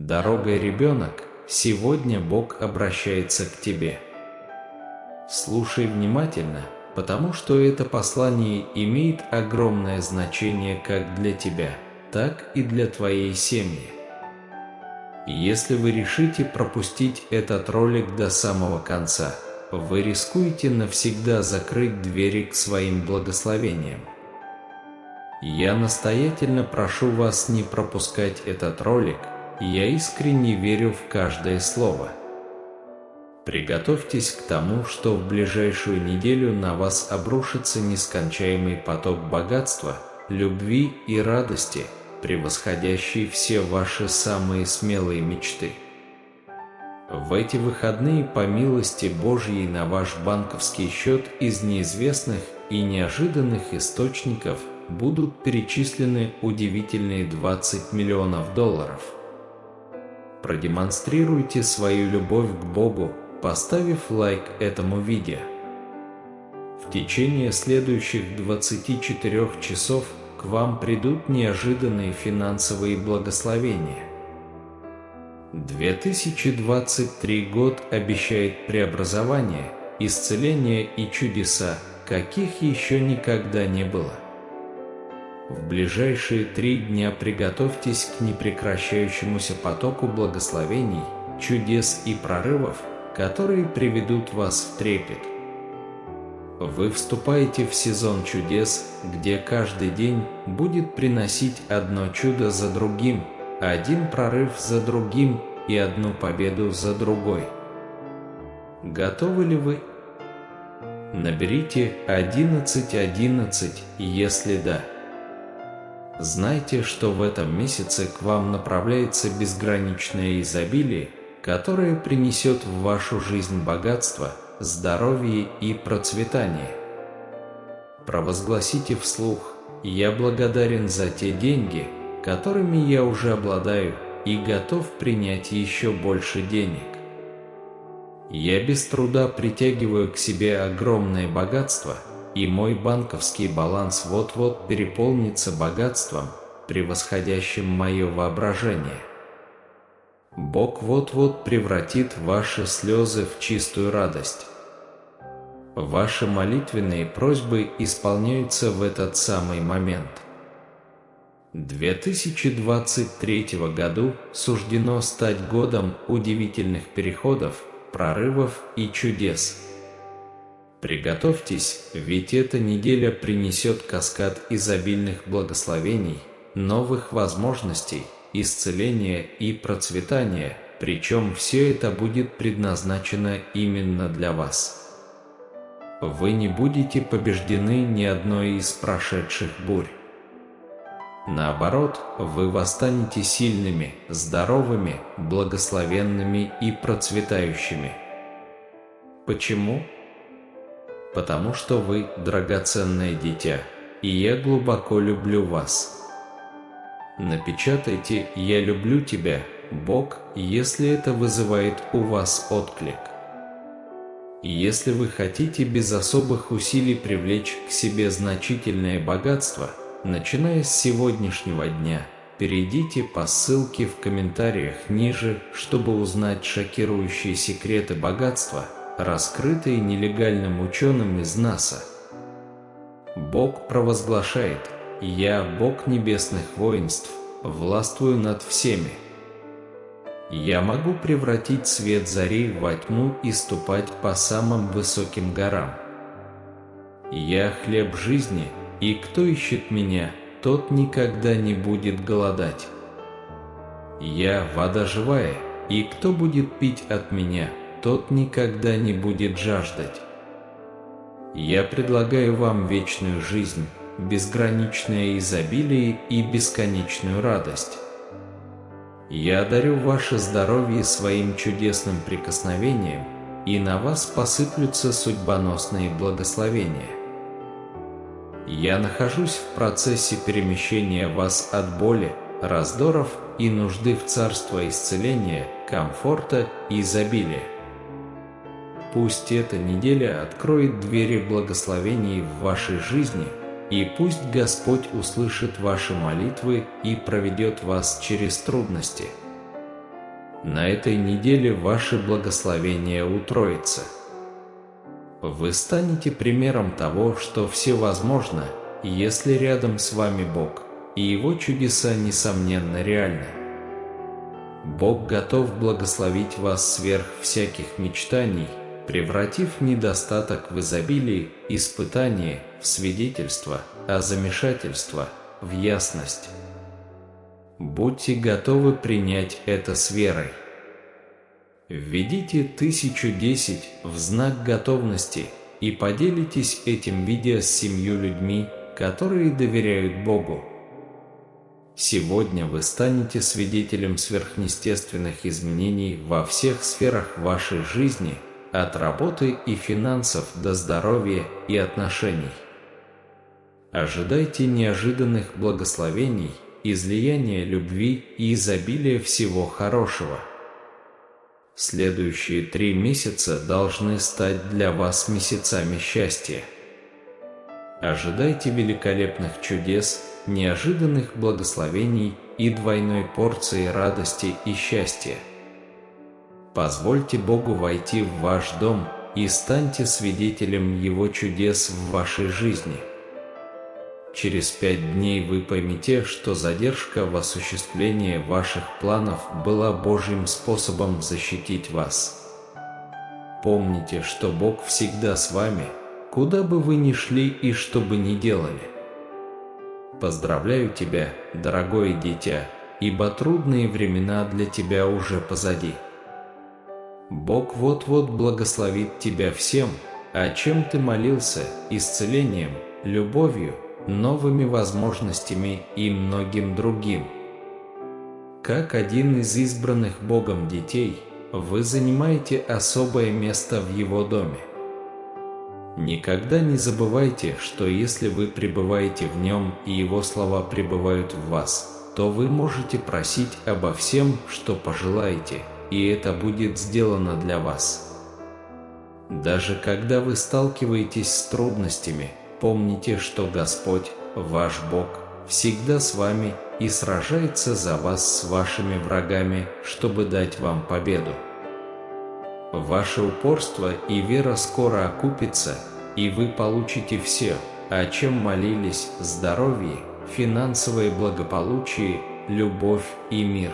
Дорогой ребенок, сегодня Бог обращается к тебе. Слушай внимательно, потому что это послание имеет огромное значение как для тебя, так и для твоей семьи. Если вы решите пропустить этот ролик до самого конца, вы рискуете навсегда закрыть двери к своим благословениям. Я настоятельно прошу вас не пропускать этот ролик, я искренне верю в каждое слово. Приготовьтесь к тому, что в ближайшую неделю на вас обрушится нескончаемый поток богатства, любви и радости, превосходящий все ваши самые смелые мечты. В эти выходные по милости Божьей на ваш банковский счет из неизвестных и неожиданных источников будут перечислены удивительные 20 миллионов долларов. Продемонстрируйте свою любовь к Богу, поставив лайк этому видео. В течение следующих 24 часов к вам придут неожиданные финансовые благословения. 2023 год обещает преобразование, исцеление и чудеса, каких еще никогда не было. В ближайшие 3 дня приготовьтесь к непрекращающемуся потоку благословений, чудес и прорывов, которые приведут вас в трепет. Вы вступаете в сезон чудес, где каждый день будет приносить одно чудо за другим, один прорыв за другим и одну победу за другой. Готовы ли вы? Наберите 1111, если да. Знайте, что в этом месяце к вам направляется безграничное изобилие, которое принесет в вашу жизнь богатство, здоровье и процветание. Провозгласите вслух: «Я благодарен за те деньги, которыми я уже обладаю, и готов принять еще больше денег. Я без труда притягиваю к себе огромное богатство, и мой банковский баланс вот-вот переполнится богатством, превосходящим мое воображение. Бог вот-вот превратит ваши слезы в чистую радость». Ваши молитвенные просьбы исполняются в этот самый момент. 2023 году суждено стать годом удивительных переходов, прорывов и чудес. Приготовьтесь, ведь эта неделя принесет каскад изобильных благословений, новых возможностей, исцеления и процветания, причем все это будет предназначено именно для вас. Вы не будете побеждены ни одной из прошедших бурь. Наоборот, вы восстанете сильными, здоровыми, благословенными и процветающими. Почему? Потому что вы драгоценное дитя, и я глубоко люблю вас. Напечатайте «Я люблю тебя, Бог», если это вызывает у вас отклик. Если вы хотите без особых усилий привлечь к себе значительное богатство, начиная с сегодняшнего дня, перейдите по ссылке в комментариях ниже, чтобы узнать шокирующие секреты богатства, раскрытые нелегальным ученым из НАСА. Бог провозглашает: «Я, Бог небесных воинств, властвую над всеми. Я могу превратить свет зари во тьму и ступать по самым высоким горам. Я хлеб жизни, и кто ищет меня, тот никогда не будет голодать. Я вода живая, и кто будет пить от меня, тот никогда не будет жаждать. Я предлагаю вам вечную жизнь, безграничное изобилие и бесконечную радость. Я одарю ваше здоровье своим чудесным прикосновением, и на вас посыплются судьбоносные благословения. Я нахожусь в процессе перемещения вас от боли, раздоров и нужды в царство исцеления, комфорта и изобилия. Пусть эта неделя откроет двери благословений в вашей жизни, и пусть Господь услышит ваши молитвы и проведет вас через трудности. На этой неделе ваши благословения утроятся. Вы станете примером того, что все возможно, если рядом с вами Бог, и Его чудеса несомненно реальны. Бог готов благословить вас сверх всяких мечтаний, превратив недостаток в изобилие, испытание в свидетельство, а замешательство в ясность. Будьте готовы принять это с верой. Введите 1010 в знак готовности и поделитесь этим видео с 7 людьми, которые доверяют Богу. Сегодня вы станете свидетелем сверхъестественных изменений во всех сферах вашей жизни, от работы и финансов до здоровья и отношений. Ожидайте неожиданных благословений, излияния любви и изобилия всего хорошего. Следующие 3 месяца должны стать для вас месяцами счастья. Ожидайте великолепных чудес, неожиданных благословений и двойной порции радости и счастья. Позвольте Богу войти в ваш дом и станьте свидетелем Его чудес в вашей жизни. Через 5 дней вы поймете, что задержка в осуществлении ваших планов была Божьим способом защитить вас. Помните, что Бог всегда с вами, куда бы вы ни шли и что бы ни делали. Поздравляю тебя, дорогое дитя, ибо трудные времена для тебя уже позади. Бог вот-вот благословит тебя всем, о чем ты молился, исцелением, любовью, новыми возможностями и многим другим. Как один из избранных Богом детей, вы занимаете особое место в Его доме. Никогда не забывайте, что если вы пребываете в Нем и Его слова пребывают в вас, то вы можете просить обо всем, что пожелаете, и это будет сделано для вас. Даже когда вы сталкиваетесь с трудностями, помните, что Господь, ваш Бог, всегда с вами и сражается за вас с вашими врагами, чтобы дать вам победу. Ваше упорство и вера скоро окупится, и вы получите все, о чем молились: здоровье, финансовое благополучие, любовь и мир.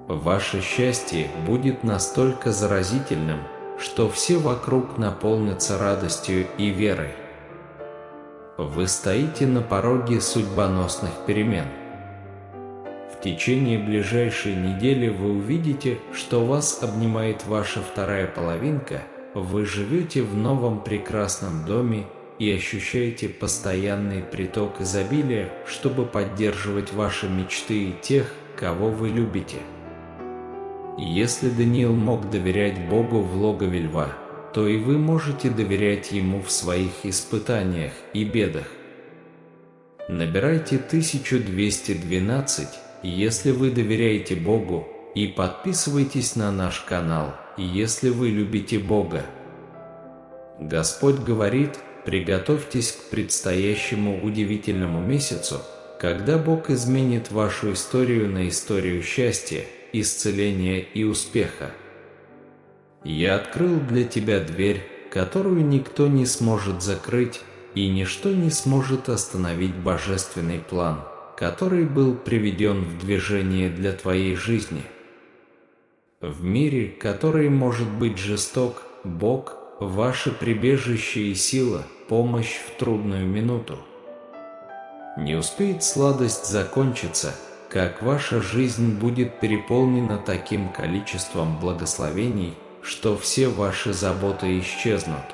Ваше счастье будет настолько заразительным, что все вокруг наполнятся радостью и верой. Вы стоите на пороге судьбоносных перемен. В течение ближайшей недели вы увидите, что вас обнимает ваша вторая половинка, вы живете в новом прекрасном доме и ощущаете постоянный приток изобилия, чтобы поддерживать ваши мечты и тех, кого вы любите. Если Даниил мог доверять Богу в логове льва, то и вы можете доверять Ему в своих испытаниях и бедах. Набирайте 1212, если вы доверяете Богу, и подписывайтесь на наш канал, если вы любите Бога. Господь говорит: приготовьтесь к предстоящему удивительному месяцу, когда Бог изменит вашу историю на историю счастья, исцеления и успеха. Я открыл для тебя дверь, которую никто не сможет закрыть, и ничто не сможет остановить божественный план, который был приведен в движение для твоей жизни. В мире, который может быть жесток, Бог – ваше прибежище и сила, помощь в трудную минуту. Не успеет сладость закончиться, как ваша жизнь будет переполнена таким количеством благословений, что все ваши заботы исчезнут.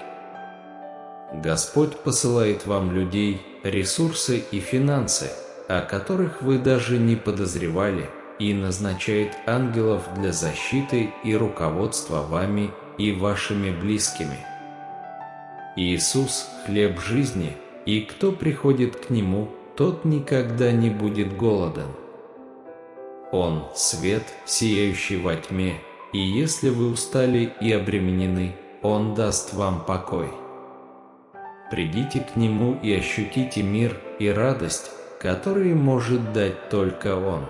Господь посылает вам людей, ресурсы и финансы, о которых вы даже не подозревали, и назначает ангелов для защиты и руководства вами и вашими близкими. Иисус – хлеб жизни, и кто приходит к Нему, тот никогда не будет голоден. Он – свет, сияющий во тьме, и если вы устали и обременены, Он даст вам покой. Придите к Нему и ощутите мир и радость, которые может дать только Он.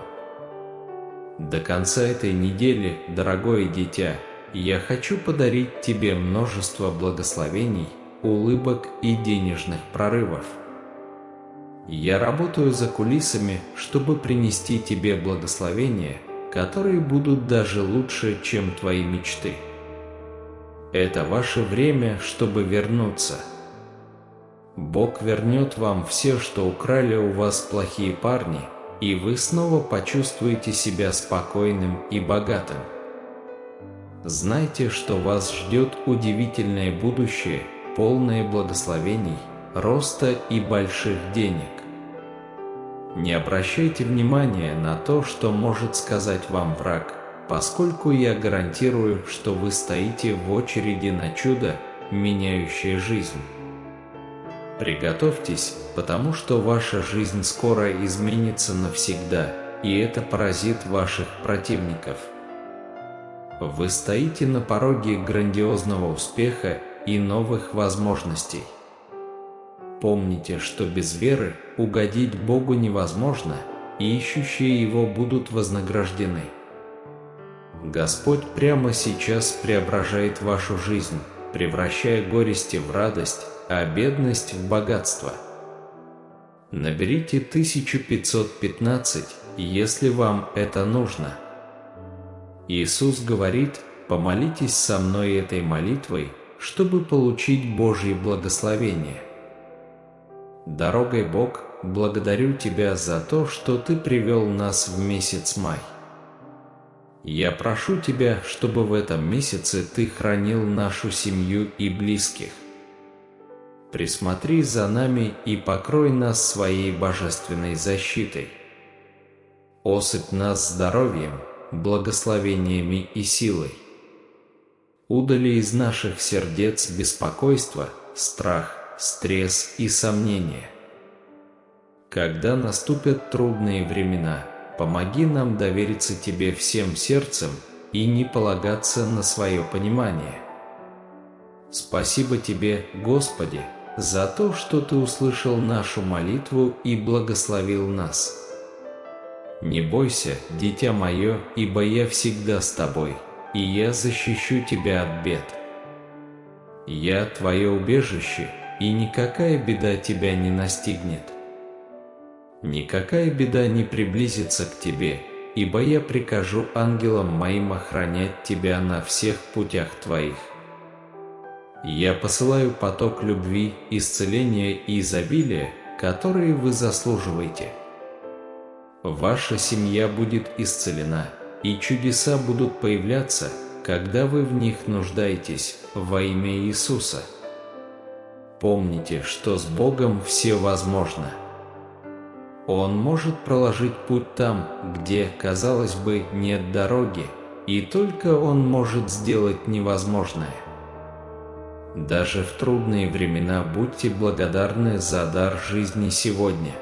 До конца этой недели, дорогое дитя, я хочу подарить тебе множество благословений, улыбок и денежных прорывов. Я работаю за кулисами, чтобы принести тебе благословения, которые будут даже лучше, чем твои мечты. Это ваше время, чтобы вернуться. Бог вернет вам все, что украли у вас плохие парни, и вы снова почувствуете себя спокойным и богатым. Знайте, что вас ждет удивительное будущее, полное благословений, роста и больших денег. Не обращайте внимания на то, что может сказать вам враг, поскольку я гарантирую, что вы стоите в очереди на чудо, меняющее жизнь. Приготовьтесь, потому что ваша жизнь скоро изменится навсегда, и это поразит ваших противников. Вы стоите на пороге грандиозного успеха и новых возможностей. Помните, что без веры угодить Богу невозможно, и ищущие Его будут вознаграждены. Господь прямо сейчас преображает вашу жизнь, превращая горести в радость, а бедность в богатство. Наберите 1515, если вам это нужно. Иисус говорит: «Помолитесь со мной этой молитвой, чтобы получить Божье благословение». Дорогой Бог, благодарю Тебя за то, что Ты привел нас в месяц май. Я прошу Тебя, чтобы в этом месяце Ты хранил нашу семью и близких. Присмотри за нами и покрой нас своей божественной защитой. Осыпь нас здоровьем, благословениями и силой. Удали из наших сердец беспокойство, страх, стресс и сомнения. Когда наступят трудные времена, помоги нам довериться Тебе всем сердцем и не полагаться на свое понимание. Спасибо Тебе, Господи, за то, что Ты услышал нашу молитву и благословил нас. Не бойся, дитя мое, ибо я всегда с тобой, и я защищу тебя от бед. Я Твое убежище, и никакая беда тебя не настигнет. Никакая беда не приблизится к тебе, ибо я прикажу ангелам моим охранять тебя на всех путях твоих. Я посылаю поток любви, исцеления и изобилия, которые вы заслуживаете. Ваша семья будет исцелена, и чудеса будут появляться, когда вы в них нуждаетесь, во имя Иисуса. Помните, что с Богом все возможно. Он может проложить путь там, где, казалось бы, нет дороги, и только Он может сделать невозможное. Даже в трудные времена будьте благодарны за дар жизни сегодня.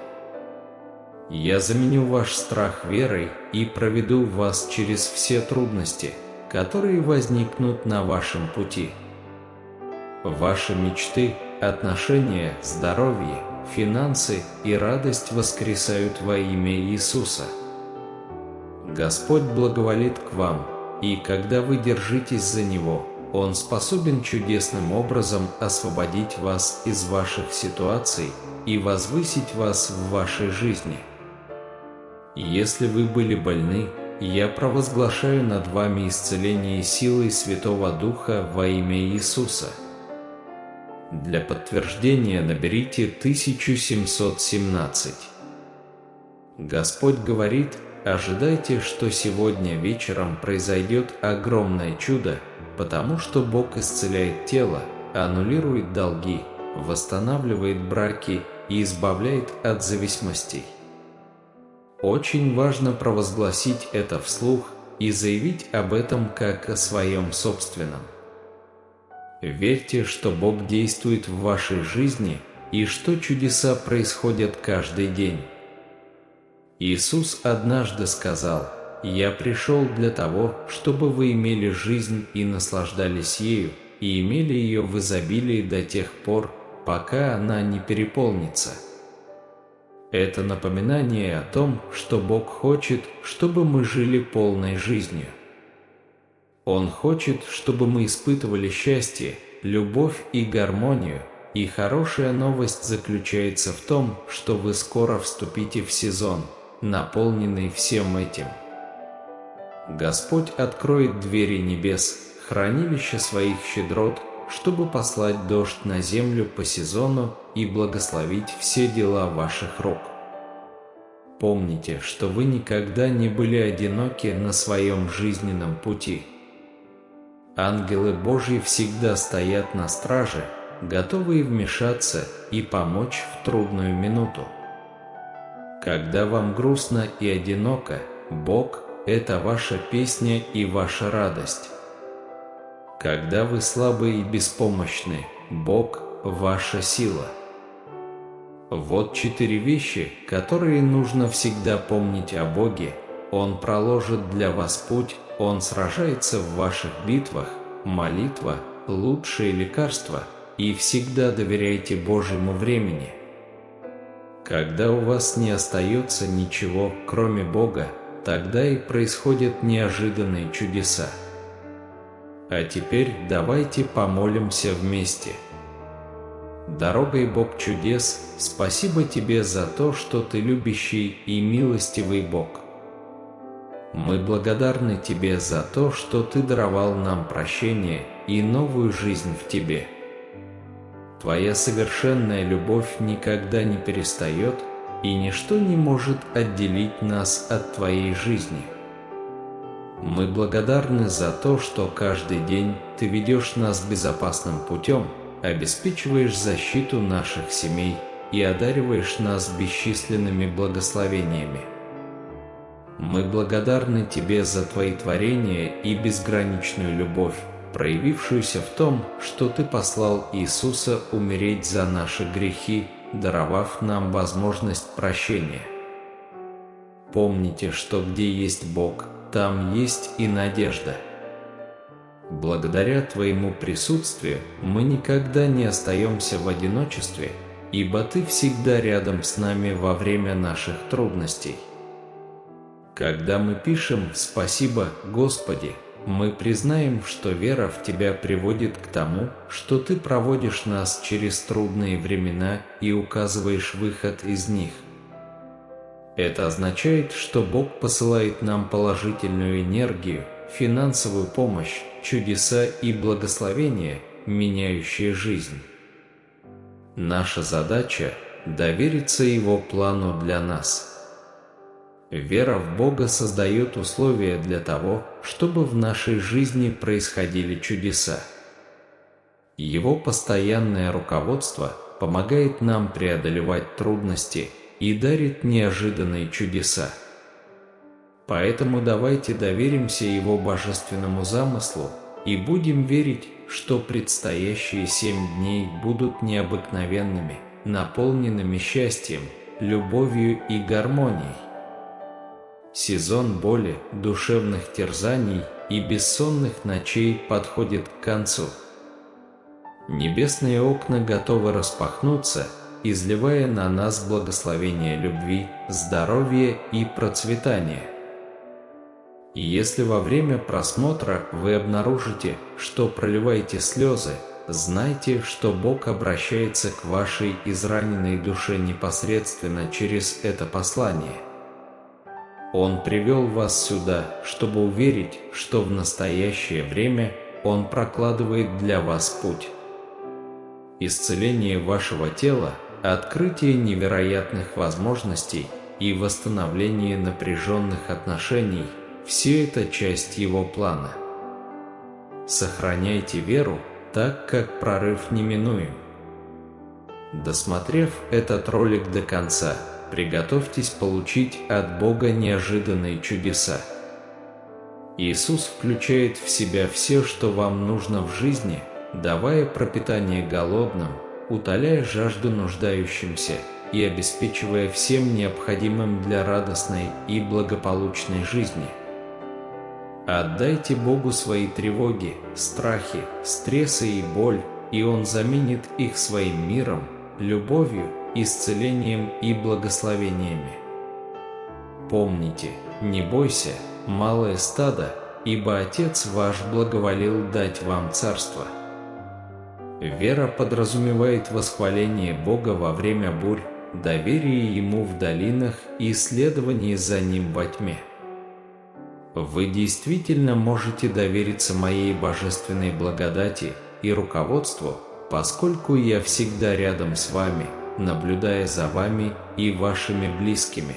Я заменю ваш страх верой и проведу вас через все трудности, которые возникнут на вашем пути. Ваши мечты, отношения, здоровье, финансы и радость воскресают во имя Иисуса. Господь благоволит к вам, и когда вы держитесь за Него, Он способен чудесным образом освободить вас из ваших ситуаций и возвысить вас в вашей жизни. Если вы были больны, я провозглашаю над вами исцеление силой Святого Духа во имя Иисуса. Для подтверждения наберите 1717. Господь говорит: ожидайте, что сегодня вечером произойдет огромное чудо, потому что Бог исцеляет тело, аннулирует долги, восстанавливает браки и избавляет от зависимостей. Очень важно провозгласить это вслух и заявить об этом как о своем собственном. Верьте, что Бог действует в вашей жизни и что чудеса происходят каждый день. Иисус однажды сказал: «Я пришел для того, чтобы вы имели жизнь и наслаждались ею, и имели ее в изобилии до тех пор, пока она не переполнится». Это напоминание о том, что Бог хочет, чтобы мы жили полной жизнью. Он хочет, чтобы мы испытывали счастье, любовь и гармонию, и хорошая новость заключается в том, что вы скоро вступите в сезон, наполненный всем этим. Господь откроет двери небес, хранилище своих щедрот, чтобы послать дождь на землю по сезону и благословить все дела ваших рук. Помните, что вы никогда не были одиноки на своем жизненном пути. Ангелы Божьи всегда стоят на страже, готовые вмешаться и помочь в трудную минуту. Когда вам грустно и одиноко, Бог – это ваша песня и ваша радость. Когда вы слабы и беспомощны, Бог – ваша сила. Вот 4 вещи, которые нужно всегда помнить о Боге. Он проложит для вас путь, Он сражается в ваших битвах, молитва – лучшее лекарство, и всегда доверяйте Божьему времени. Когда у вас не остается ничего, кроме Бога, тогда и происходят неожиданные чудеса. А теперь давайте помолимся вместе. Дорогой Бог чудес, спасибо Тебе за то, что Ты любящий и милостивый Бог. Мы благодарны Тебе за то, что Ты даровал нам прощение и новую жизнь в Тебе. Твоя совершенная любовь никогда не перестает, и ничто не может отделить нас от Твоей жизни. Мы благодарны за то, что каждый день Ты ведешь нас безопасным путем, обеспечиваешь защиту наших семей и одариваешь нас бесчисленными благословениями. Мы благодарны Тебе за Твои творения и безграничную любовь, проявившуюся в том, что Ты послал Иисуса умереть за наши грехи, даровав нам возможность прощения. Помните, что где есть Бог, там есть и надежда. Благодаря Твоему присутствию мы никогда не остаемся в одиночестве, ибо Ты всегда рядом с нами во время наших трудностей. Когда мы пишем «Спасибо, Господи», мы признаем, что вера в Тебя приводит к тому, что Ты проводишь нас через трудные времена и указываешь выход из них. Это означает, что Бог посылает нам положительную энергию, финансовую помощь, чудеса и благословения, меняющие жизнь. Наша задача – довериться Его плану для нас. Вера в Бога создает условия для того, чтобы в нашей жизни происходили чудеса. Его постоянное руководство помогает нам преодолевать трудности и дарит неожиданные чудеса. Поэтому давайте доверимся Его божественному замыслу и будем верить, что предстоящие 7 дней будут необыкновенными, наполненными счастьем, любовью и гармонией. Сезон боли, душевных терзаний и бессонных ночей подходит к концу. Небесные окна готовы распахнуться, изливая на нас благословение любви, здоровья и процветания. Если во время просмотра вы обнаружите, что проливаете слезы, знайте, что Бог обращается к вашей израненной душе непосредственно через это послание. Он привел вас сюда, чтобы уверить, что в настоящее время Он прокладывает для вас путь. Исцеление вашего тела, открытие невероятных возможностей и восстановление напряженных отношений – все это часть Его плана. Сохраняйте веру, так как прорыв неминуем. Досмотрев этот ролик до конца, приготовьтесь получить от Бога неожиданные чудеса. Иисус включает в себя все, что вам нужно в жизни, давая пропитание голодным, утоляя жажду нуждающимся и обеспечивая всем необходимым для радостной и благополучной жизни. Отдайте Богу свои тревоги, страхи, стрессы и боль, и Он заменит их своим миром, любовью, исцелением и благословениями. Помните, не бойся, малое стадо, ибо Отец ваш благоволил дать вам царство. Вера подразумевает восхваление Бога во время бурь, доверие Ему в долинах и следование за Ним во тьме. Вы действительно можете довериться моей божественной благодати и руководству, поскольку я всегда рядом с вами, наблюдая за вами и вашими близкими.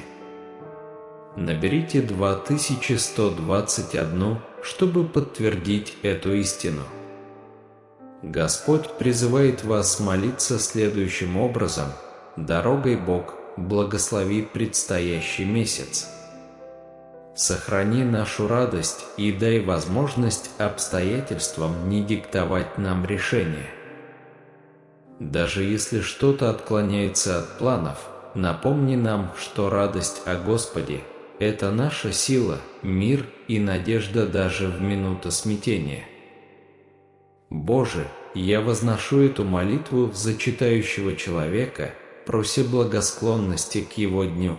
Наберите 2121, чтобы подтвердить эту истину. Господь призывает вас молиться следующим образом: «Дорогой Бог, благослови предстоящий месяц. Сохрани нашу радость и дай возможность обстоятельствам не диктовать нам решения». Даже если что-то отклоняется от планов, напомни нам, что радость о Господе – это наша сила, мир и надежда даже в минуту смятения. Боже, я возношу эту молитву за читающего человека, прося благосклонности к его дню.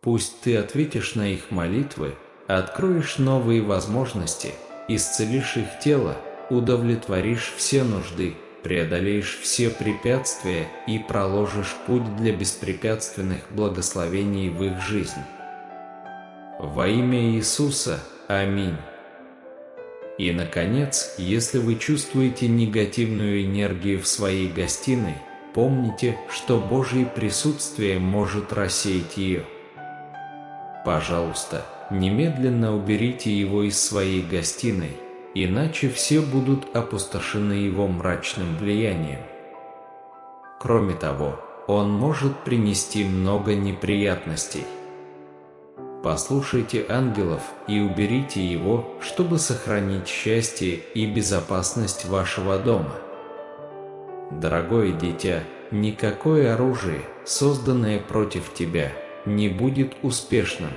Пусть Ты ответишь на их молитвы, откроешь новые возможности, исцелишь их тело, удовлетворишь все нужды, преодолеешь все препятствия и проложишь путь для беспрепятственных благословений в их жизнь. Во имя Иисуса. Аминь. И, наконец, если вы чувствуете негативную энергию в своей гостиной, помните, что Божье присутствие может рассеять ее. Пожалуйста, немедленно уберите его из своей гостиной, иначе все будут опустошены его мрачным влиянием. Кроме того, он может принести много неприятностей. Послушайте ангелов и уберите его, чтобы сохранить счастье и безопасность вашего дома. Дорогое дитя, никакое оружие, созданное против тебя, не будет успешным.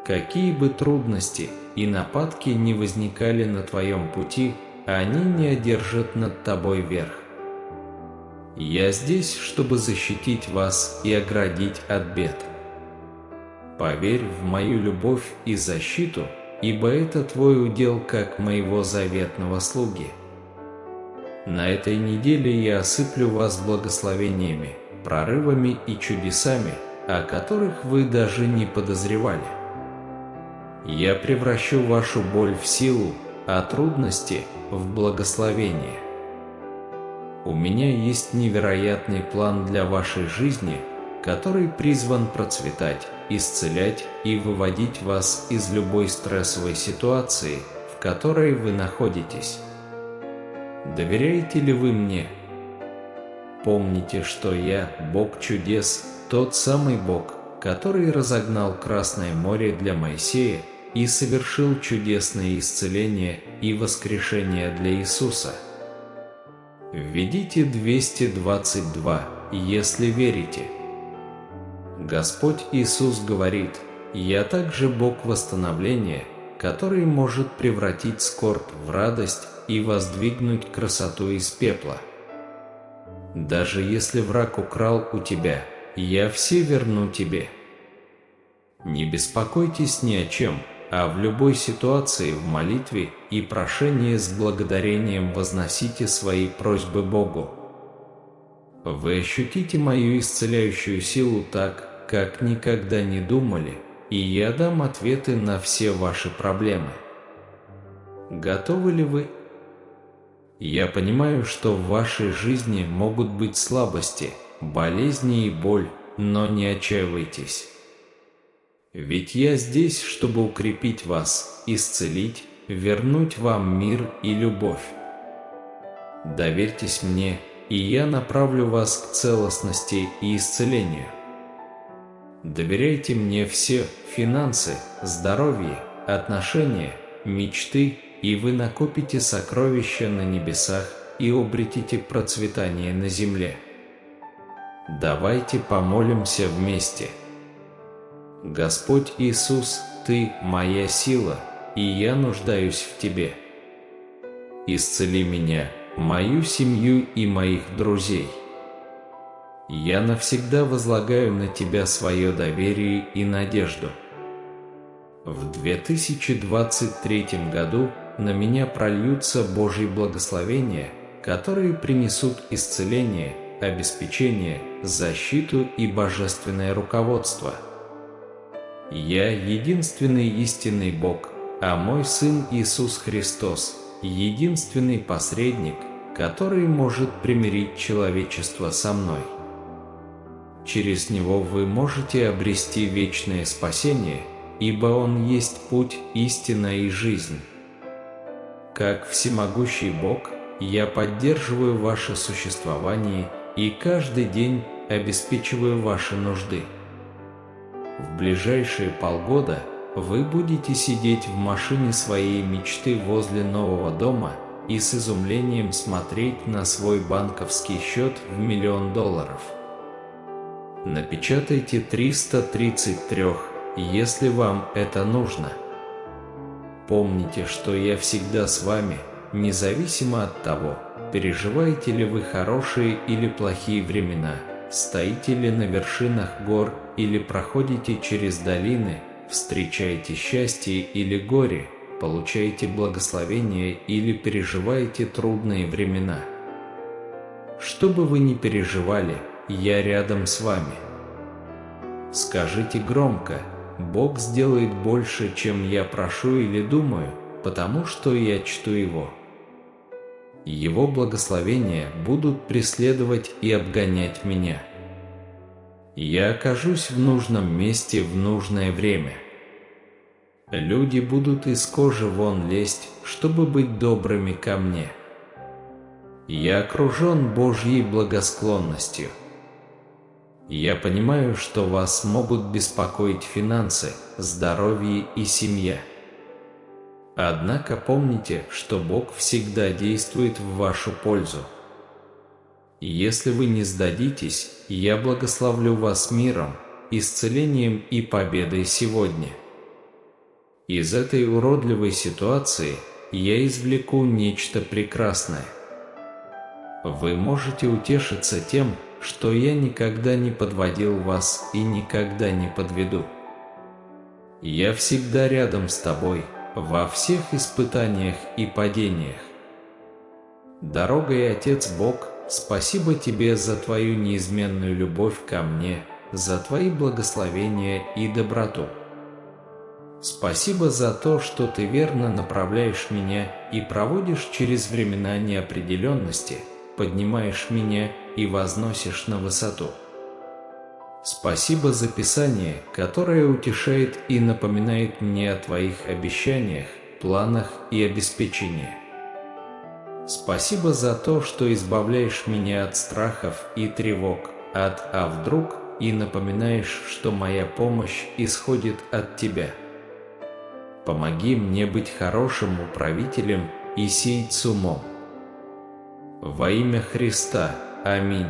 Какие бы трудности и нападки не возникали на твоем пути, они не одержат над тобой верх. Я здесь, чтобы защитить вас и оградить от бед. Поверь в мою любовь и защиту, ибо это твой удел как моего заветного слуги. На этой неделе я осыплю вас благословениями, прорывами и чудесами, о которых вы даже не подозревали. Я превращу вашу боль в силу, а трудности – в благословение. У меня есть невероятный план для вашей жизни, который призван процветать, исцелять и выводить вас из любой стрессовой ситуации, в которой вы находитесь. Доверяете ли вы мне? Помните, что я – Бог чудес, тот самый Бог, который разогнал Красное море для Моисея и совершил чудесное исцеление и воскрешение для Иисуса. Введите 222, если верите. Господь Иисус говорит: «Я также Бог восстановления, который может превратить скорбь в радость и воздвигнуть красоту из пепла». Даже если враг украл у тебя, я все верну тебе. Не беспокойтесь ни о чем, а в любой ситуации в молитве и прошении с благодарением возносите свои просьбы Богу. Вы ощутите мою исцеляющую силу так, как никогда не думали, и я дам ответы на все ваши проблемы. Готовы ли вы? Я понимаю, что в вашей жизни могут быть слабости, болезни и боль, но не отчаивайтесь. Ведь я здесь, чтобы укрепить вас, исцелить, вернуть вам мир и любовь. Доверьтесь мне, и я направлю вас к целостности и исцелению. Доверяйте мне все – финансы, здоровье, отношения, мечты, и вы накопите сокровища на небесах и обретите процветание на земле. Давайте помолимся вместе. Господь Иисус, Ты – моя сила, и я нуждаюсь в Тебе. Исцели меня, мою семью и моих друзей. Я навсегда возлагаю на Тебя свое доверие и надежду. В 2023 году на меня прольются Божьи благословения, которые принесут исцеление, обеспечение, защиту и божественное руководство. Я единственный истинный Бог, а мой Сын Иисус Христос – единственный посредник, который может примирить человечество со мной. Через Него вы можете обрести вечное спасение, ибо Он есть путь, истина и жизнь. Как всемогущий Бог, я поддерживаю ваше существование и каждый день обеспечиваю ваши нужды. В ближайшие полгода вы будете сидеть в машине своей мечты возле нового дома и с изумлением смотреть на свой банковский счет в $1 миллион. Напечатайте 333, если вам это нужно. Помните, что я всегда с вами, независимо от того, переживаете ли вы хорошие или плохие времена, стоите ли на вершинах гор или проходите через долины, встречаете счастье или горе, получаете благословение или переживаете трудные времена. Что бы вы ни переживали, я рядом с вами. Скажите громко: Бог сделает больше, чем я прошу или думаю, потому что я чту Его. Его благословения будут преследовать и обгонять меня. Я окажусь в нужном месте в нужное время. Люди будут из кожи вон лезть, чтобы быть добрыми ко мне. Я окружен Божьей благосклонностью. Я понимаю, что вас могут беспокоить финансы, здоровье и семья. Однако помните, что Бог всегда действует в вашу пользу. Если вы не сдадитесь, я благословлю вас миром, исцелением и победой сегодня. Из этой уродливой ситуации я извлеку нечто прекрасное. Вы можете утешиться тем, что я никогда не подводил вас и никогда не подведу. Я всегда рядом с тобой, во всех испытаниях и падениях. Дорогой Отец Бог, спасибо Тебе за Твою неизменную любовь ко мне, за Твои благословения и доброту. Спасибо за то, что Ты верно направляешь меня и проводишь через времена неопределенности, поднимаешь меня и возносишь на высоту. Спасибо за Писание, которое утешает и напоминает мне о Твоих обещаниях, планах и обеспечении. Спасибо за то, что избавляешь меня от страхов и тревог, от «а вдруг» и напоминаешь, что моя помощь исходит от Тебя. Помоги мне быть хорошим управителем и сеять с умом. Во имя Христа. Аминь.